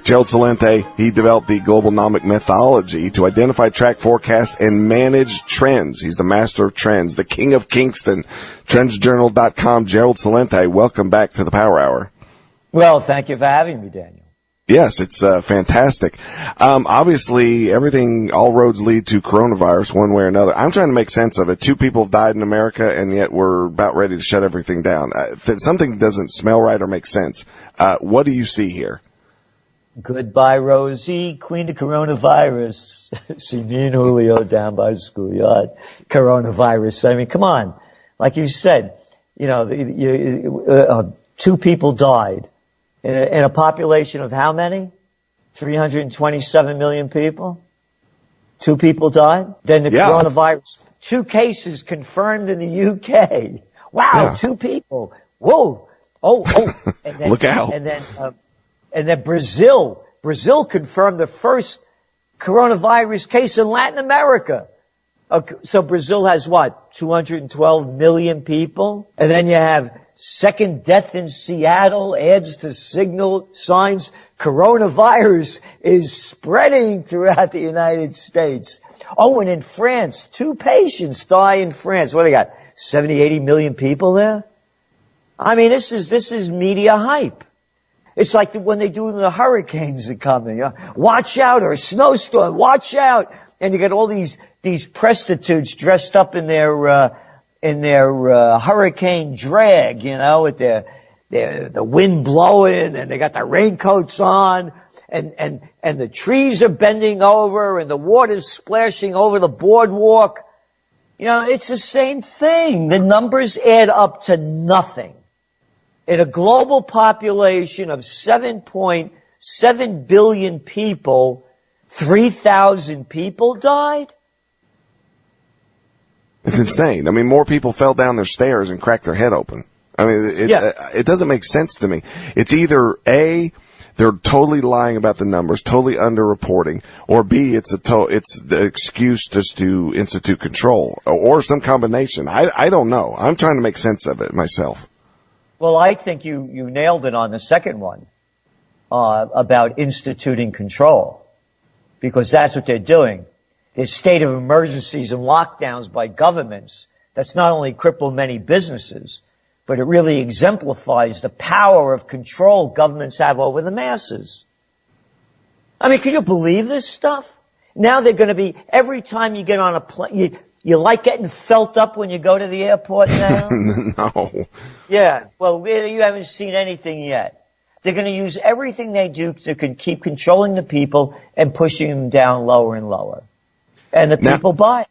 Gerald Celente, he developed the global nomic methodology to identify, track, forecast, and manage trends. He's the master of trends, the king of Kingston, trendsjournal.com. Gerald Celente, welcome back to the Power Hour. Well, thank you for having me, Daniel. Yes, it's fantastic. Obviously, all roads lead to coronavirus one way or another. I'm trying to make sense of it. 2 people have died in America, and yet we're about ready to shut everything down. Something doesn't smell right or make sense. What do you see here? Goodbye, Rosie, queen of coronavirus. See me and Julio down by the schoolyard. Coronavirus. I mean, come on. Like you said, 2 people died in a population of how many? 327 million people? 2 people died? Then the coronavirus. 2 cases confirmed in the UK. Wow, 2 people. Whoa. Oh. And then, look out. And then Brazil confirmed the first coronavirus case in Latin America. So Brazil has what? 212 million people? And then you have second death in Seattle adds to signal signs coronavirus is spreading throughout the United States. Oh, and in France, 2 patients die in France. What do they got? 70, 80 million people there? I mean, this is media hype. It's like when they do the hurricanes are coming. Watch out, or a snowstorm. Watch out. And you get all these prostitutes dressed up in their hurricane drag, with the wind blowing, and they got their raincoats on, and the trees are bending over, and the water's splashing over the boardwalk. It's the same thing. The numbers add up to nothing. In a global population of 7.7 billion people, 3,000 people died? It's insane. I mean, more people fell down their stairs and cracked their head open. I mean, it doesn't make sense to me. It's either A, they're totally lying about the numbers, totally underreporting, or B, it's the excuse just to institute control, or some combination. I don't know. I'm trying to make sense of it myself. Well, I think you nailed it on the second one, about instituting control, because that's what they're doing. There's state of emergencies and lockdowns by governments. That's not only crippled many businesses, but it really exemplifies the power of control governments have over the masses. I mean, can you believe this stuff? Now they're going to be, every time you get on a plane, you like getting felt up when you go to the airport now? No. Yeah, well, you haven't seen anything yet. They're going to use everything they do to keep controlling the people and pushing them down lower and lower. And the people buy it.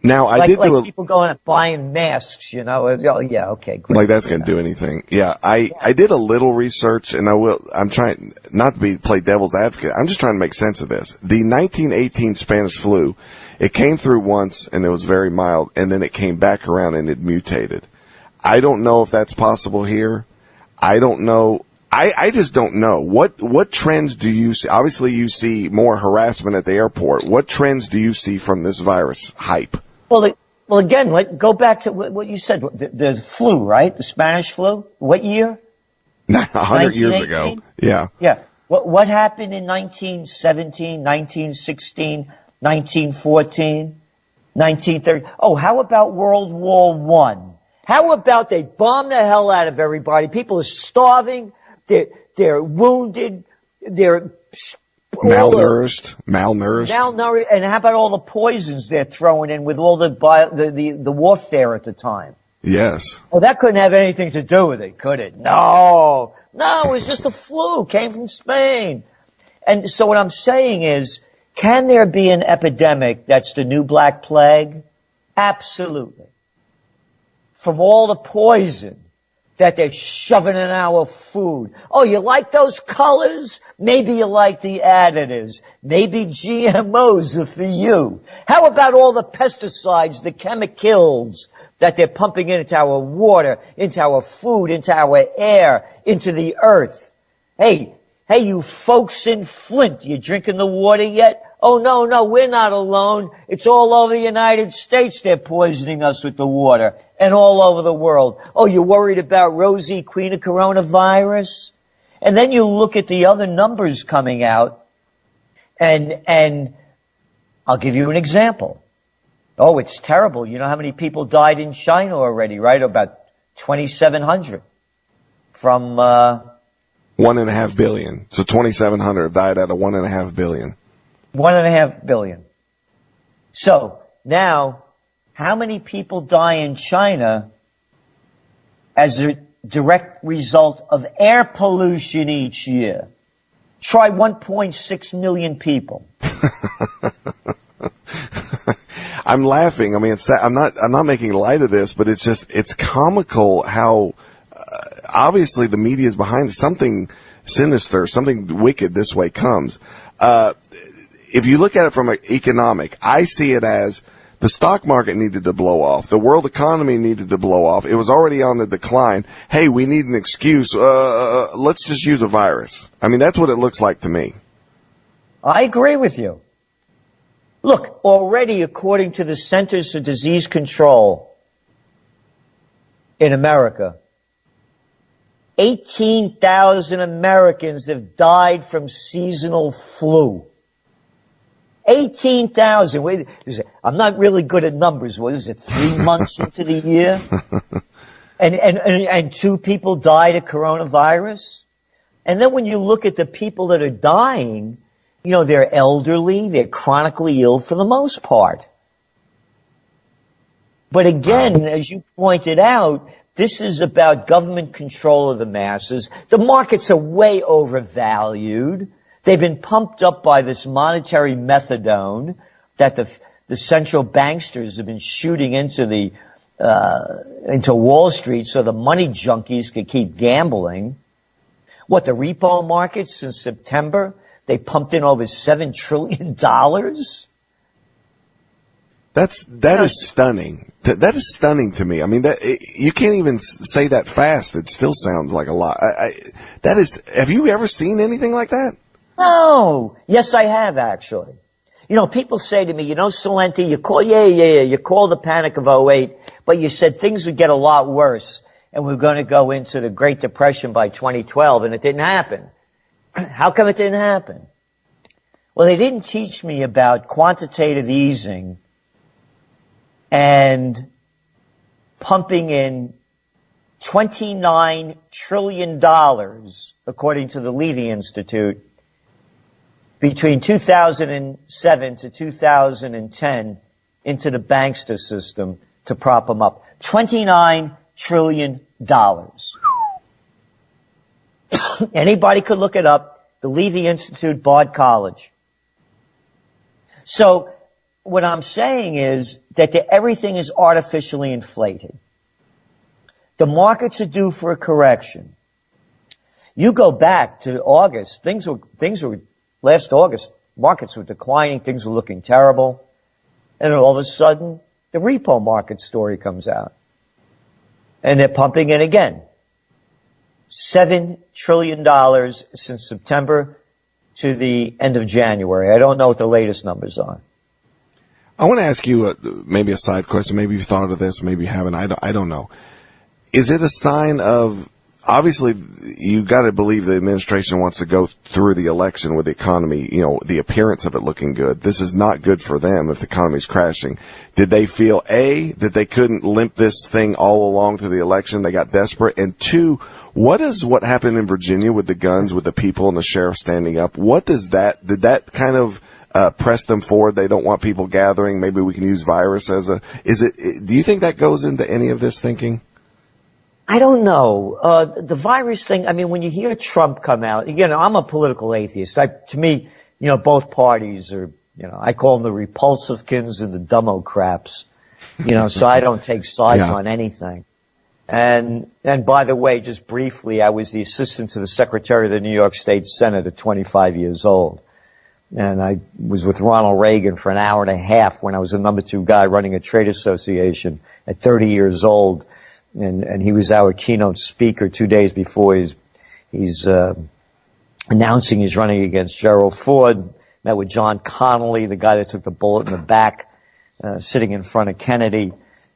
Now, people going and buying masks, Oh, yeah, okay, great. Like that's going to do anything. Yeah, I did a little research, and I'm trying not to play devil's advocate. I'm just trying to make sense of this. The 1918 Spanish flu, it came through once, and it was very mild, and then it came back around and it mutated. I don't know if that's possible here. I don't know. I just don't know. What trends do you see? Obviously, you see more harassment at the airport. What trends do you see from this virus hype? Well, again, go back to what you said. The flu, right? The Spanish flu. What year? 100 years ago. Yeah. Yeah. What happened in 1917, 1916, 1914, 1930? Oh, how about World War I? How about they bomb the hell out of everybody? People are starving. They're wounded. They're malnourished. And how about all the poisons they're throwing in with all the warfare at the time? Yes. Well, that couldn't have anything to do with it, could it? No, it was just a flu. Came from Spain. And so what I'm saying is, can there be an epidemic that's the new Black Plague? Absolutely. From all the poison that they're shoving in our food. Oh, you like those colors? Maybe you like the additives. Maybe GMOs are for you. How about all the pesticides, the chemicals that they're pumping into our water, into our food, into our air, into the earth? Hey, you folks in Flint, you drinking the water yet? Oh, no, we're not alone. It's all over the United States they're poisoning us with the water, and all over the world. Oh, you're worried about Rosie, queen of coronavirus? And then you look at the other numbers coming out, and I'll give you an example. Oh, it's terrible. You know how many people died in China already, right? About 2,700 from 1.5 billion. So 2,700 died out of 1.5 billion. 1.5 billion. So now, how many people die in China as a direct result of air pollution each year? Try 1.6 million people. I'm laughing. I mean, I'm not making light of this, but it's comical how obviously the media is behind something sinister, something wicked this way comes. If you look at it from an economic, I see it as the stock market needed to blow off. The world economy needed to blow off. It was already on the decline. Hey, we need an excuse. Let's just use a virus. I mean, that's what it looks like to me. I agree with you. Look, already according to the Centers for Disease Control in America, 18,000 Americans have died from seasonal flu. 18,000. Wait, I'm not really good at numbers. What is it, 3 months into the year? And 2 people died of coronavirus? And then when you look at the people that are dying, you know, they're elderly, they're chronically ill for the most part. But again, as you pointed out, this is about government control of the masses. The markets are way overvalued. They've been pumped up by this monetary methadone that the central banksters have been shooting into Wall Street so the money junkies could keep gambling. What, the repo markets since September? They pumped in over $7 trillion. That is stunning. That is stunning to me. I mean, you can't even say that fast. It still sounds like a lot. Have you ever seen anything like that? No. Yes, I have actually. You know, people say to me, you know, Celente, you called the panic of '08, but you said things would get a lot worse and we're going to go into the Great Depression by 2012, and it didn't happen. How come it didn't happen? Well, they didn't teach me about quantitative easing and pumping in $29 trillion, according to the Levy Institute, between 2007 to 2010 into the bankster system to prop them up. $29 trillion. Anybody could look it up. The Levy Institute, Bard College. So what I'm saying is that everything is artificially inflated. The markets are due for a correction. You go back to August, things were last August, markets were declining, things were looking terrible, and then all of a sudden, the repo market story comes out. And they're pumping in again. $7 trillion since September to the end of January. I don't know what the latest numbers are. I want to ask you maybe a side question. Maybe you've thought of this, maybe you haven't. I don't know. Is it a sign of, obviously, you got to believe the administration wants to go through the election with the economy, you know, the appearance of it looking good. This is not good for them if the economy's crashing. Did they feel, A, that they couldn't limp this thing all along to the election? They got desperate. And 2, what happened in Virginia with the guns, with the people and the sheriff standing up? Did that kind of press them forward? They don't want people gathering. Maybe we can use virus do you think that goes into any of this thinking? I don't know. The virus thing, I mean, when you hear Trump come out, again, I'm a political atheist. To me, you know, both parties are, you know, I call them the Repulsivekins and the Democrats, you know, so I don't take sides on anything. And by the way, just briefly, I was the assistant to the Secretary of the New York State Senate at 25 years old. And I was with Ronald Reagan for an hour and a half when I was the number 2 guy running a trade association at 30 years old. And he was our keynote speaker 2 days before he's announcing he's running against Gerald Ford. Met with John Connally, the guy that took the bullet in the back, sitting in front of Kennedy.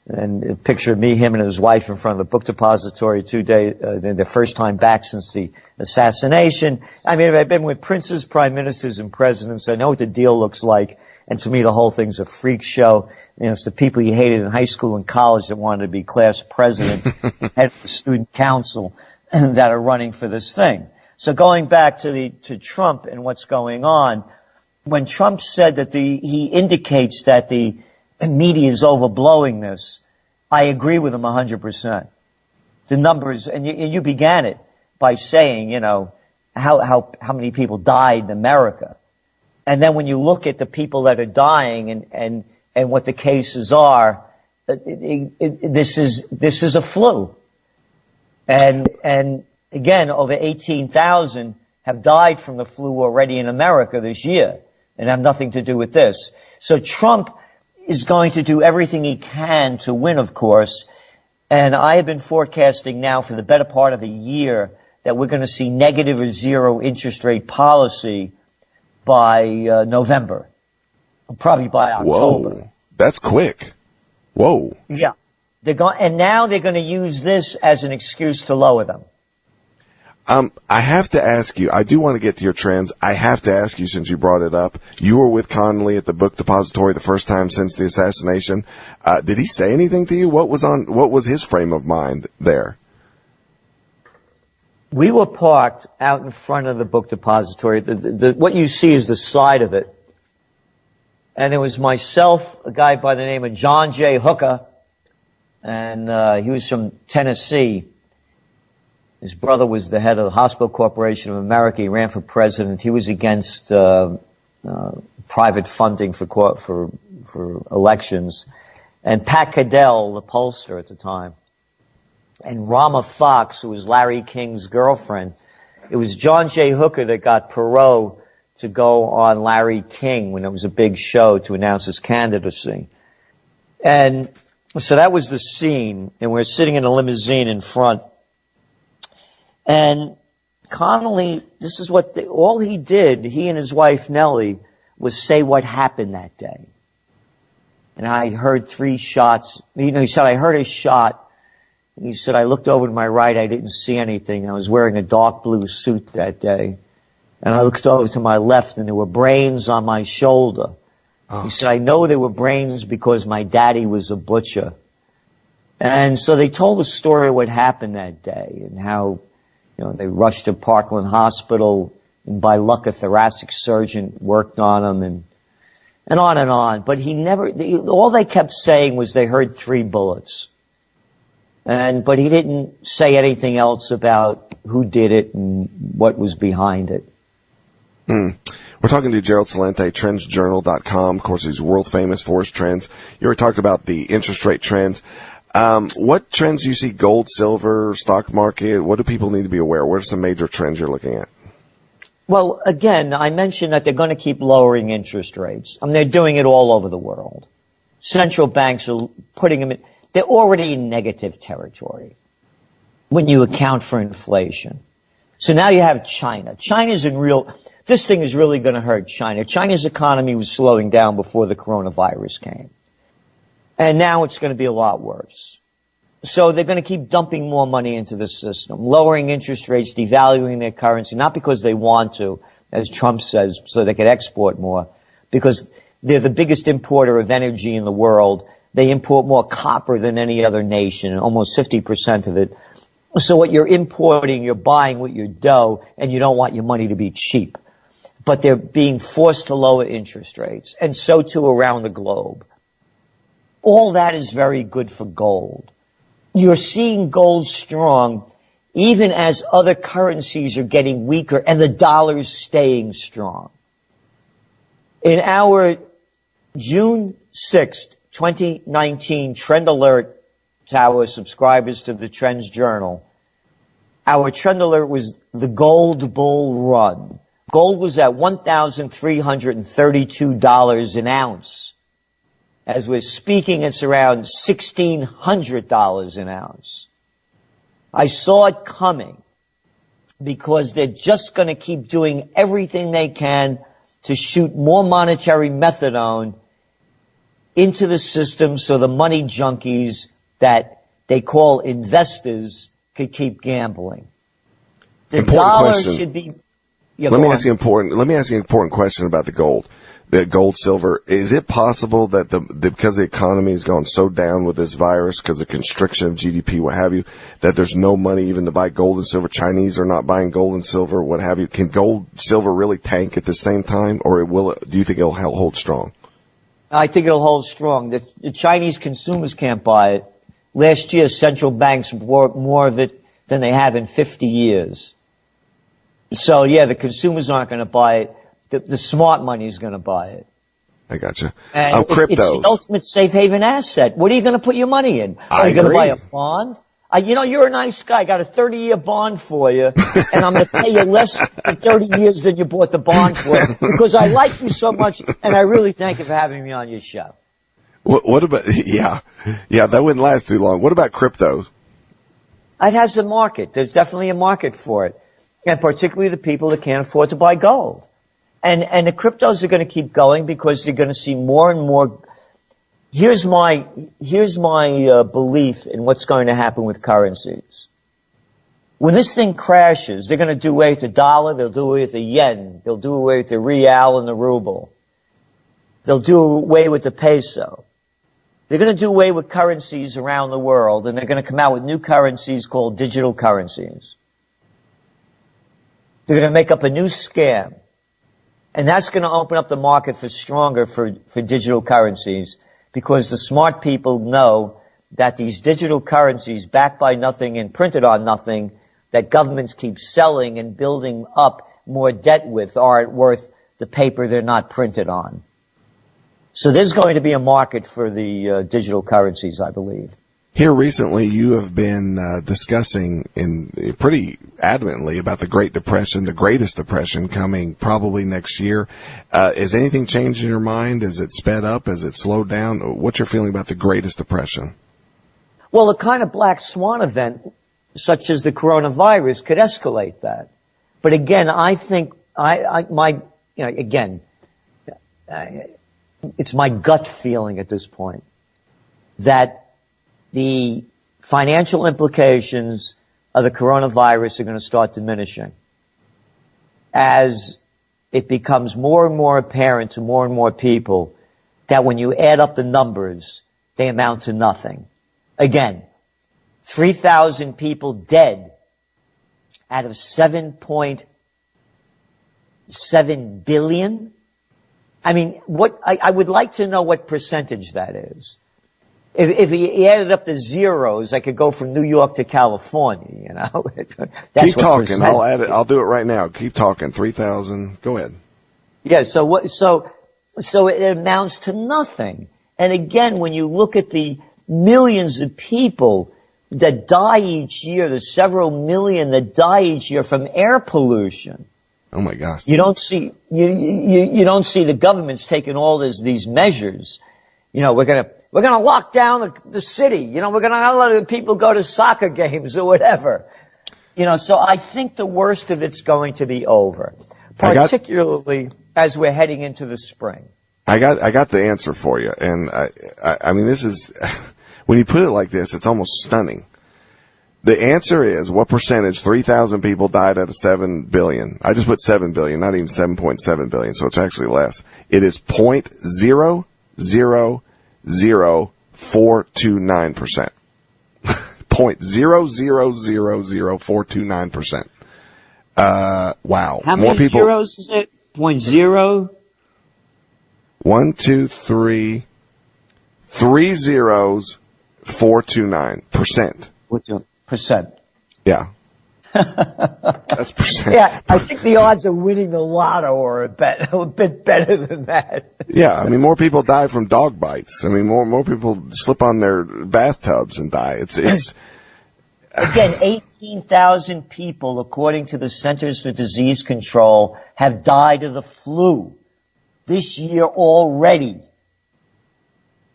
And a picture of me, him, and his wife in front of the book depository 2 days, their first time back since the assassination. I mean, I've been with princes, prime ministers, and presidents. I know what the deal looks like. And to me, the whole thing's a freak show. You know, it's the people you hated in high school and college that wanted to be class president, head of the student council, that are running for this thing. So going back to Trump and what's going on, when Trump said that he indicates that the media is overblowing this, I agree with him 100%. The numbers, and you began it by saying, you know, how many people died in America. And then when you look at the people that are dying and what the cases are, this is a flu. And again, over 18,000 have died from the flu already in America this year and have nothing to do with this. So Trump is going to do everything he can to win, of course. And I have been forecasting now for the better part of a year that we're going to see negative or zero interest rate policy by November, probably by October. Whoa, that's quick. Whoa. Yeah. And now they're going to use this as an excuse to lower them. I have to ask you, I do want to get to your trends. I have to ask you, since you brought it up, you were with Connolly at the book depository the first time since the assassination. Did he say anything to you? What was his frame of mind there? We were parked out in front of the book depository. What you see is the side of it. And it was myself, a guy by the name of John J. Hooker, and he was from Tennessee. His brother was the head of the Hospital Corporation of America. He ran for president. He was against private funding for elections. And Pat Cadell, the pollster at the time. And Rama Fox, who was Larry King's girlfriend. It was John J. Hooker that got Perot to go on Larry King when it was a big show to announce his candidacy. And so that was the scene. And we're sitting in a limousine in front. And Connolly, this is what all he did, he and his wife Nellie, was say what happened that day. And I heard 3 shots. You know, he said, I heard a shot. And he said, I looked over to my right, I didn't see anything. I was wearing a dark blue suit that day. And I looked over to my left, and there were brains on my shoulder. Oh. He said, I know there were brains because my daddy was a butcher. And so they told the story of what happened that day and how, you know, they rushed to Parkland Hospital, and by luck a thoracic surgeon worked on him, and on and on. But all they kept saying was they heard 3 bullets. But he didn't say anything else about who did it and what was behind it. We're talking to Gerald Celente, trendsjournal.com. Of course, he's world famous for his trends. You already talked about the interest rate trends. What trends do you see? Gold, silver, stock market? What do people need to be aware of? What are some major trends you're looking at? Well, again, I mentioned that they're going to keep lowering interest rates. I mean, they're doing it all over the world. Central banks are putting them in. They're already in negative territory when you account for inflation. So now you have China. This thing is really going to hurt China. China's economy was slowing down before the coronavirus came. And now it's going to be a lot worse. So they're going to keep dumping more money into the system, lowering interest rates, devaluing their currency, not because they want to, as Trump says, so they can export more, because they're the biggest importer of energy in the world. They import more copper than any other nation, almost 50% of it. So what you're importing, you're buying with your dough, and you don't want your money to be cheap. But they're being forced to lower interest rates, and so too around the globe. All that is very good for gold. You're seeing gold strong even as other currencies are getting weaker and the dollar is staying strong. In our June 6th, 2019 Trend Alert to our subscribers to the Trends Journal, our Trend Alert was the gold bull run. Gold was at $1,332 an ounce. As we're speaking, it's around $1,600 an ounce. I saw it coming because they're just going to keep doing everything they can to shoot more monetary methadone into the system so the money junkies that they call investors could keep gambling. The dollar should be. Yeah, let me ask you an important question about the gold. The gold, silver. Is it possible that because the economy has gone so down with this virus, because of constriction of GDP, what have you, that there's no money even to buy gold and silver? Chinese are not buying gold and silver, what have you. Can gold, silver really tank at the same time, or do you think it'll hold strong? I think it'll hold strong. The Chinese consumers can't buy it. Last year, central banks bought more of it than they have in 50 years. So, yeah, the consumers aren't going to buy it. The smart money is going to buy it. I gotcha. And cryptos. It's the ultimate safe haven asset. What are you going to put your money in? Are you going to buy a bond? You're a nice guy. I got a 30-year bond for you, and I'm going to pay you less in 30 years than you bought the bond for, because I like you so much, and I really thank you for having me on your show. What about, yeah, that wouldn't last too long. What about cryptos? It has a market. There's definitely a market for it, and particularly the people that can't afford to buy gold. And the cryptos are going to keep going because you're going to see more and more. Here's my belief in what's going to happen with currencies. When this thing crashes, they're going to do away with the dollar, they'll do away with the yen, they'll do away with the real and the ruble. They'll do away with the peso. They're going to do away with currencies around the world, and they're going to come out with new currencies called digital currencies. They're going to make up a new scam. And that's going to open up the market for digital currencies, because the smart people know that these digital currencies backed by nothing and printed on nothing that governments keep selling and building up more debt with aren't worth the paper they're not printed on. So there's going to be a market for the digital currencies, I believe. Here recently, you have been discussing pretty adamantly about the Great Depression, the greatest depression coming probably next year. Has anything changed in your mind? Is it sped up? Has it slowed down? What's your feeling about the greatest depression? Well, a kind of black swan event, such as the coronavirus, could escalate that. But again, I think it's my gut feeling at this point that the financial implications of the coronavirus are going to start diminishing as it becomes more and more apparent to more and more people that when you add up the numbers, they amount to nothing. Again, 3,000 people dead out of 7.7 billion. I mean, I would like to know what percentage that is. If you added up the zeros, I could go from New York to California, you know. That's Keep talking. I'll add it. I'll do it right now. Keep talking. 3,000. Go ahead. Yeah. So it amounts to nothing. And again, when you look at the millions of people that die each year, there's several million that die each year from air pollution. Oh my gosh. You don't see the government's taking all these measures. You know, we're gonna lock down the city. You know, we're gonna not let people go to soccer games or whatever. You know, so I think the worst of it's going to be over, particularly as we're heading into the spring. I got the answer for you, and I mean, this is when you put it like this, it's almost stunning. The answer is, what percentage? 3,000 people died out of 7 billion. I just put 7 billion, not even 7.7 billion, so it's actually less. It is 0.0000429%. 0.0000429%. Wow. How many zeros is it? 0.0? 1, 2, 3, 3 zeros, 429%. Percent. Yeah. That's percent. Yeah, I think the odds of winning the lotto are a bit better than that. Yeah, I mean, more people die from dog bites. I mean, more people slip on their bathtubs and die. It's Again, 18,000 people, according to the Centers for Disease Control, have died of the flu this year already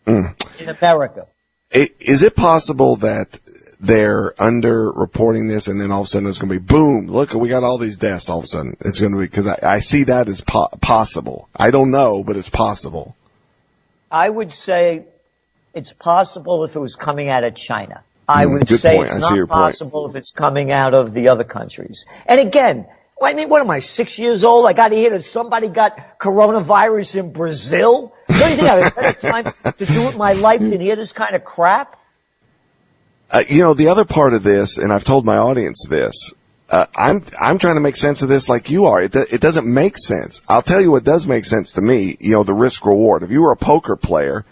in America. Is it possible that they're under-reporting this, and then all of a sudden it's going to be, boom, look, we got all these deaths all of a sudden. It's going to be, because I see that as possible. I don't know, but it's possible. I would say it's possible if it was coming out of China. I would Good say point. it's I see not your point. possible if it's coming out of the other countries. And again, I mean, what am I, 6 years old? I got to hear that somebody got coronavirus in Brazil? Don't you think I have better time to do with my life than hear this kind of crap? The other part of this, and I've told my audience this, I'm trying to make sense of this like you are. It doesn't make sense. I'll tell you what does make sense to me. The risk reward. If you were a poker player,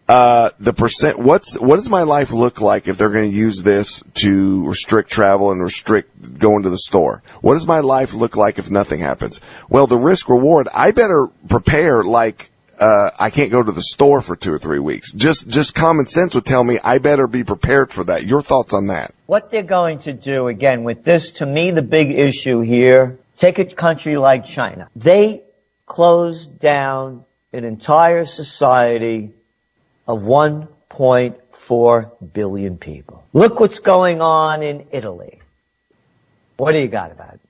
what does my life look like if they're going to use this to restrict travel and restrict going to the store? What does my life look like if nothing happens? Well, the risk reward, I better prepare like I can't go to the store for 2 or 3 weeks. Just common sense would tell me I better be prepared for that. Your thoughts on that? What they're going to do, again, with this, to me, the big issue here, take a country like China. They closed down an entire society of 1.4 billion people. Look what's going on in Italy. What do you got about it?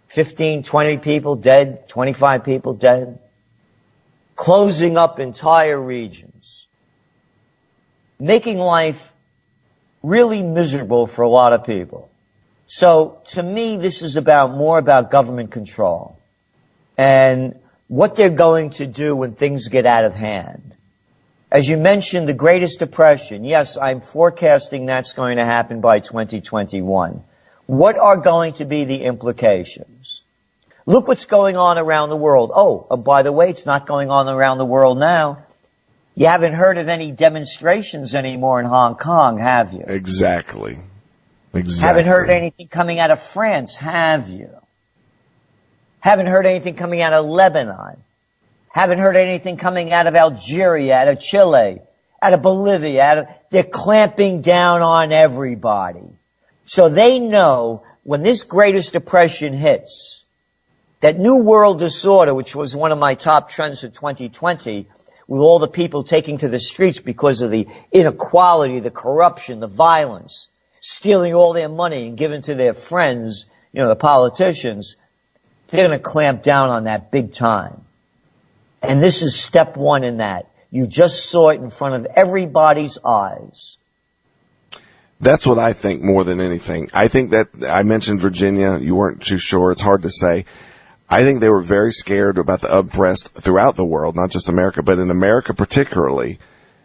15, 20 people dead, 25 people dead. Closing up entire regions. Making life really miserable for a lot of people. So, to me, this is more about government control. And what they're going to do when things get out of hand. As you mentioned, the Greatest Depression. Yes, I'm forecasting that's going to happen by 2021. What are going to be the implications? Look what's going on around the world. Oh, by the way, it's not going on around the world now. You haven't heard of any demonstrations anymore in Hong Kong, have you? Exactly. Haven't heard anything coming out of France, have you? Haven't heard anything coming out of Lebanon. Haven't heard anything coming out of Algeria, out of Chile, out of Bolivia. They're clamping down on everybody. So they know when this Greatest Depression hits, that New World Disorder, which was one of my top trends for 2020, with all the people taking to the streets because of the inequality, the corruption, the violence, stealing all their money and giving to their friends, the politicians, they're going to clamp down on that big time. And this is step one in that. You just saw it in front of everybody's eyes. That's what I think more than anything. I think that I mentioned Virginia. You weren't too sure. It's hard to say. I think they were very scared about the oppressed throughout the world, not just America, but in America particularly.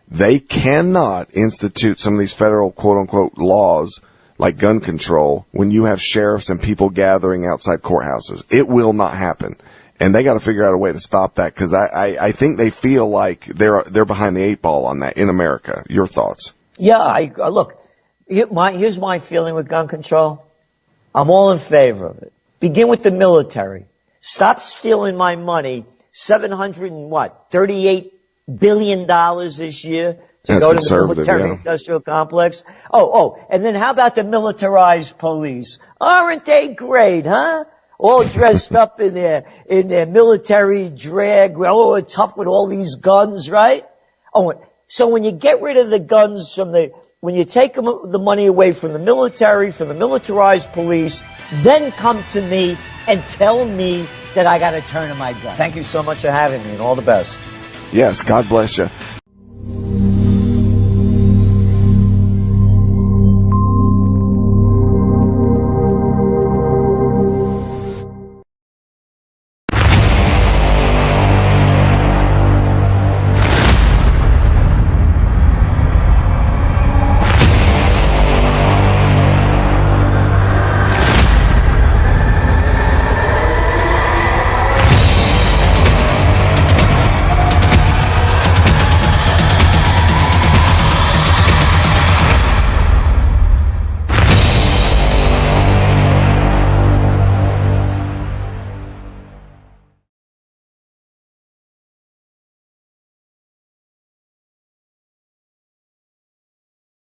They cannot institute some of these federal quote-unquote laws like gun control when you have sheriffs and people gathering outside courthouses. It will not happen. And they got to figure out a way to stop that because I think they feel like they're behind the 8 ball on that in America. Your thoughts? Yeah, look, here's my feeling with gun control. I'm all in favor of it. Begin with the military. Stop stealing my money, $38 billion this year to go to the military-industrial complex. And then how about the militarized police? Aren't they great, huh? All dressed up in their military drag, tough with all these guns, right? So when you get rid of the guns when you take the money away from the military, from the militarized police, then come to me and tell me that I got to turn to my gun. Thank you so much for having me, and all the best. Yes, God bless you.